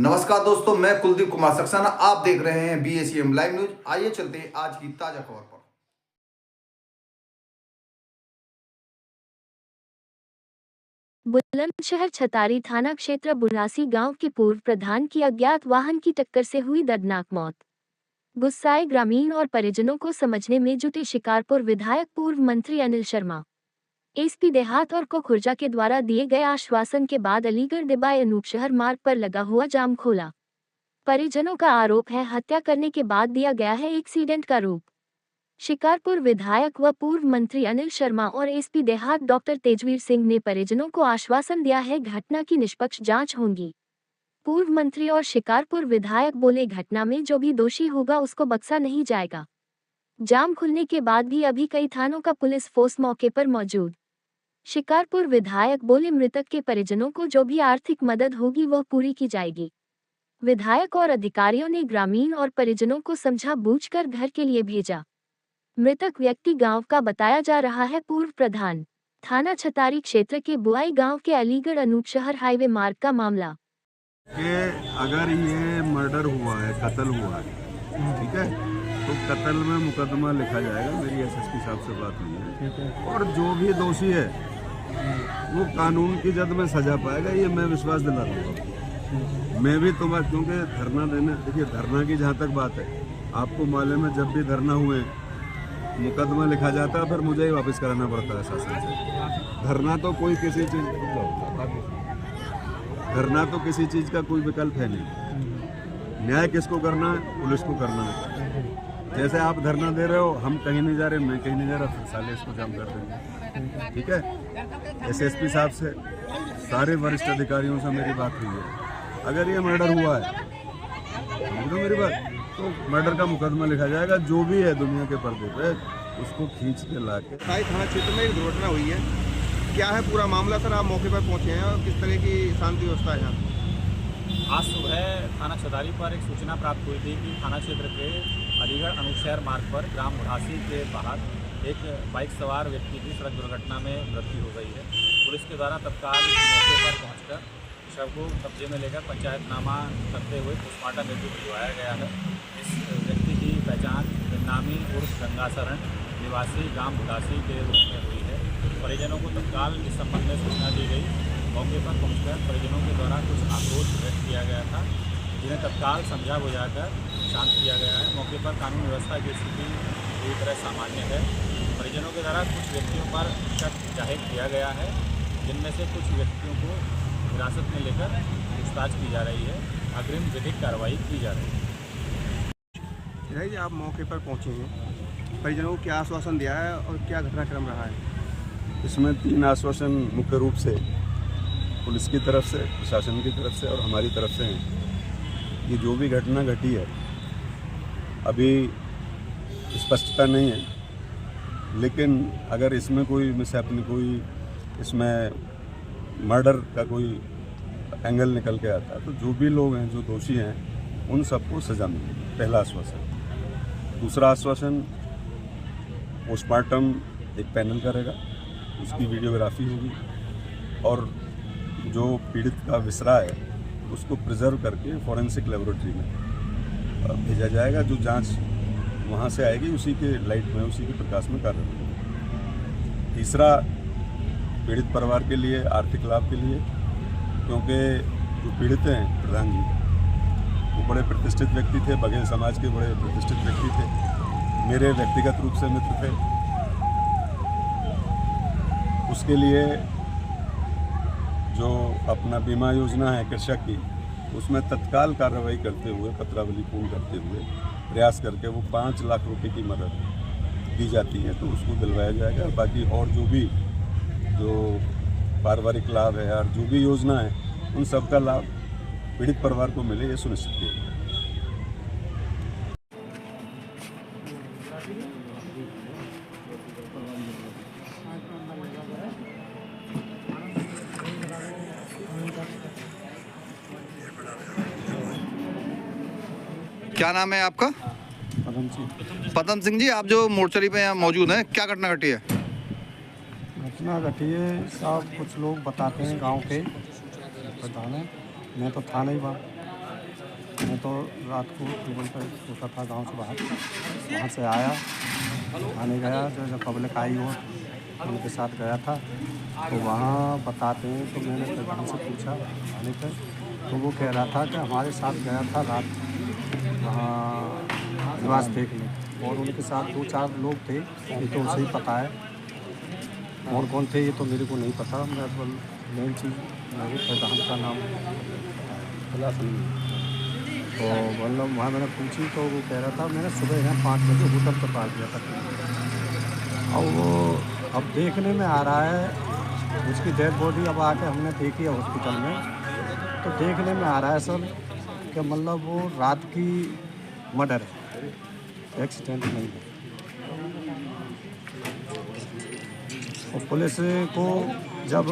नमस्कार दोस्तों, मैं कुलदीप कुमार सक्सेना। आप देख रहे हैं BACM लाइव न्यूज। आइए चलते हैं आज की ताजा खबर पर। बुलंदशहर छतारी थाना क्षेत्र बुढ़ासी गांव के पूर्व प्रधान की अज्ञात वाहन की टक्कर से हुई दर्दनाक मौत। गुस्साए ग्रामीण और परिजनों को समझने में जुटे शिकारपुर विधायक पूर्व मंत्री अनिल शर्मा। एसपी देहात और को खुर्जा के द्वारा दिए गए आश्वासन के बाद अलीगढ़ दिबाई अनूपशहर मार्ग पर लगा हुआ जाम खोला। परिजनों का आरोप है हत्या करने के बाद दिया गया है एक्सीडेंट का रूप। शिकारपुर विधायक व पूर्व मंत्री अनिल शर्मा और एसपी देहात डॉक्टर तेजवीर सिंह ने परिजनों को आश्वासन दिया है घटना की निष्पक्ष जांच होगी। पूर्व मंत्री और शिकारपुर विधायक बोले घटना में जो भी दोषी होगा उसको बख्शा नहीं जाएगा। जाम खुलने के बाद भी अभी कई थानों का पुलिस फोर्स मौके पर मौजूद। शिकारपुर विधायक बोले मृतक के परिजनों को जो भी आर्थिक मदद होगी वह पूरी की जाएगी। विधायक और अधिकारियों ने ग्रामीण और परिजनों को समझा बूझकर घर के लिए भेजा। मृतक व्यक्ति गांव का बताया जा रहा है। पूर्व प्रधान थाना छतारी क्षेत्र के बुआई गांव के अलीगढ़ अनूपशहर हाईवे मार्ग का मामला कि अगर ये मर्डर हुआ है, कत्ल हुआ है, ठीक है, तो कत्ल में मुकदमा लिखा जाएगा। मेरी एसएसपी साहब से बात हुई है और जो भी दोषी है वो कानून की जद में सजा पाएगा, ये मैं विश्वास दिला दूँगा। मैं भी तुम्हारा, क्योंकि धरना देने, देखिए धरना की जहाँ तक बात है, आपको मालूम है जब भी धरना हुए मुकदमा लिखा जाता है फिर मुझे ही वापस कराना पड़ता है शासन से। धरना तो कोई किसी चीज़ धरना तो किसी चीज़ का कोई विकल्प है नहीं। न्याय किसको करना है? पुलिस को करना है। जैसे आप धरना दे रहे हो, हम कहीं नहीं जा रहे, मैं कहीं नहीं जा रहा, फिर साले इसको जाम कर देंगे। ठीक है, एसएसपी साहब से, सारे वरिष्ठ अधिकारियों से मेरी बात हुई है। अगर ये मर्डर हुआ है, समझ लो मेरी बात, तो मर्डर का मुकदमा लिखा जाएगा। जो भी है दुनिया के पर्दे पे उसको खींच के ला के। थाना क्षेत्र में एक दुर्घटना हुई है, क्या है पूरा मामला सर? आप मौके पर पहुंचे हैं और किस तरह की शांति व्यवस्था है यहाँ? आज सुबह थाना छतारी पर एक सूचना प्राप्त हुई थी कि थाना क्षेत्र के अलीगढ़ अनूपशहर मार्ग पर ग्राम बुढ़ासी के बाहर एक बाइक सवार व्यक्ति की सड़क दुर्घटना में मृत्यु हो गई है। पुलिस के द्वारा तत्काल मौके पर पहुंचकर शव को कब्जे में लेकर पंचायतनामा करते हुए पोस्टमार्टम हेतु भिजवाया गया है। इस व्यक्ति की पहचान नामी उर्फ गंगाशरण निवासी गांव बुढ़ासी के रूप में हुई है। परिजनों को तत्काल इस संबंध में सूचना दी गई। मौके पर पहुंचकर परिजनों के द्वारा कुछ आक्रोश व्यक्त किया गया था, जिन्हें तत्काल समझा बुझाकर शांत किया गया है। मौके पर कानून व्यवस्था की स्थिति पूरी तरह सामान्य है। परिजनों के द्वारा कुछ व्यक्तियों पर शक जाहिर किया गया है, जिनमें से कुछ व्यक्तियों को हिरासत में लेकर पूछताछ की जा रही है। अग्रिम विधिक कार्रवाई की जा रही है। जी, आप मौके पर पहुंचे हैं, परिजनों को क्या आश्वासन दिया है और क्या घटनाक्रम रहा है? इसमें 3 आश्वासन मुख्य रूप से पुलिस की तरफ से, प्रशासन की तरफ से और हमारी तरफ से हैं। ये जो भी घटना घटी है अभी स्पष्टता नहीं है, लेकिन अगर इसमें कोई मिसहैपनिंग, कोई इसमें मर्डर का कोई एंगल निकल के आता है तो जो भी लोग हैं, जो दोषी हैं, उन सबको सजा मिलेगी। पहला आश्वासन। दूसरा आश्वासन, पोस्टमार्टम एक पैनल करेगा, उसकी वीडियोग्राफी होगी और जो पीड़ित का विसरा है उसको प्रिजर्व करके फॉरेंसिक लेबोरेटरी में भेजा जाएगा। जो जांच वहाँ से आएगी उसी के लाइट में, उसी के प्रकाश में कार्य होगी। तीसरा, पीड़ित परिवार के लिए आर्थिक लाभ के लिए, क्योंकि जो पीड़ित हैं प्रधान जी, वो बड़े प्रतिष्ठित व्यक्ति थे, बघेल समाज के बड़े प्रतिष्ठित व्यक्ति थे, मेरे व्यक्तिगत रूप से मित्र थे। उसके लिए जो अपना बीमा योजना है कृषक की, उसमें तत्काल कार्रवाई करते हुए, पत्रावली पूर्ण करते हुए प्रयास करके वो 5 लाख रुपए की मदद दी जाती है तो उसको दिलवाया जाएगा। बाकी और जो भी जो पारिवारिक लाभ है और जो भी योजना है, उन सब का लाभ पीड़ित परिवार को मिले, ये सुनिश्चित किया जाए। क्या नाम है आपका? पदम सिंह जी, आप जो मोर्चरी पे यहाँ मौजूद हैं, क्या घटना घटी है? घटना घटी है साहब, कुछ लोग बताते हैं गांव के प्रधान है, मैं तो था नहीं वहाँ। मैं तो रात को टेबल पर सोता था गांव से बाहर, वहाँ से आया, आने गया जो पब्लिक आई हो उनके साथ गया था, तो वहाँ बताते हैं तो मैंने प्रधान से पूछा आने पर, तो वो कह रहा था कि हमारे साथ गया था रात वहाँ निवास देखने, और उनके साथ 2-4 लोग थे, ये तो उसे ही पता है, और कौन थे ये तो मेरे को नहीं पता। मेन चीज़ मेरे प्रधान का नाम खिलाफ नहीं, तो मतलब वहाँ मैंने पूछी तो वो कह रहा था मैंने सुबह यहाँ 5 बजे होटल पर पाल दिया था, और वो अब देखने में आ रहा है उसकी डेड बॉडी अब आके हमने देखी है हॉस्पिटल में, तो देखने में आ रहा है सर कि मतलब वो रात की मर्डर है, एक्सीडेंट नहीं है। और पुलिस को जब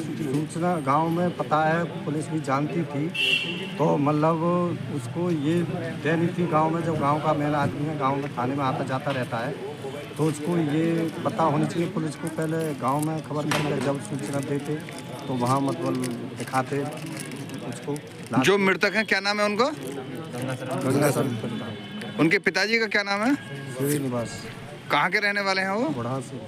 सूचना गांव में पता है, पुलिस भी जानती थी, तो मतलब उसको ये देनी थी गांव में, जब गांव का मेन आदमी है, गांव में थाने में आता जाता रहता है, तो उसको ये पता होनी चाहिए पुलिस को, पहले गांव में खबर करके जब सूचना देते तो वहाँ मतलब दिखाते उसको। जो मृतक हैं क्या नाम है उनका? गंगा सर, उनके पिताजी का क्या नाम है? श्रीनिवास, कहाँ के रहने वाले हैं वो? बुढ़ा से